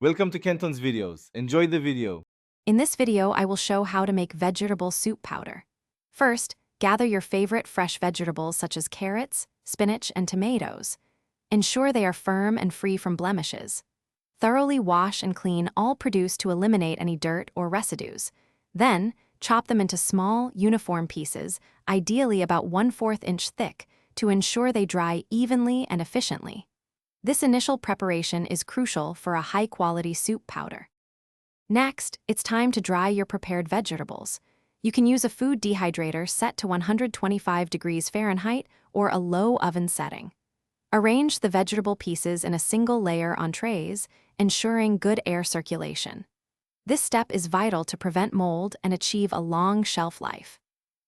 Welcome to Kenton's videos. Enjoy the video. In this video, I will show how to make vegetable soup powder. First, gather your favorite fresh vegetables such as carrots, spinach, and tomatoes. Ensure they are firm and free from blemishes. Thoroughly wash and clean all produce to eliminate any dirt or residues. Then, chop them into small, uniform pieces, ideally about 1/4 inch thick, to ensure they dry evenly and efficiently. This initial preparation is crucial for a high-quality soup powder. Next, it's time to dry your prepared vegetables. You can use a food dehydrator set to 125 degrees Fahrenheit or a low oven setting. Arrange the vegetable pieces in a single layer on trays, ensuring good air circulation. This step is vital to prevent mold and achieve a long shelf life.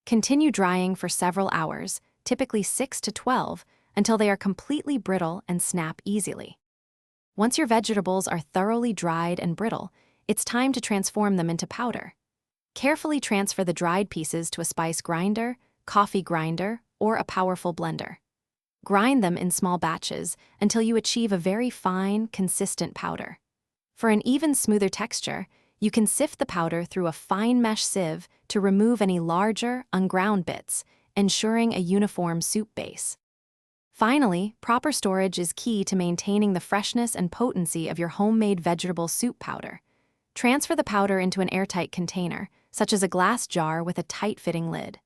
Continue drying for several hours, typically 6 to 12, until they are completely brittle and snap easily. Once your vegetables are thoroughly dried and brittle, it's time to transform them into powder. Carefully transfer the dried pieces to a spice grinder, coffee grinder, or a powerful blender. Grind them in small batches until you achieve a very fine, consistent powder. For an even smoother texture, you can sift the powder through a fine mesh sieve to remove any larger, unground bits, ensuring a uniform soup base. Finally, proper storage is key to maintaining the freshness and potency of your homemade vegetable soup powder. Transfer the powder into an airtight container, such as a glass jar with a tight-fitting lid.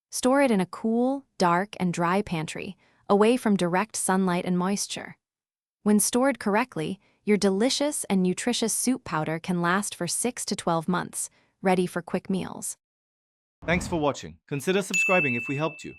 Store it in a cool, dark, and dry pantry, away from direct sunlight and moisture. When stored correctly, your delicious and nutritious soup powder can last for 6 to 12 months, ready for quick meals. Thanks for watching. Consider subscribing if we helped you.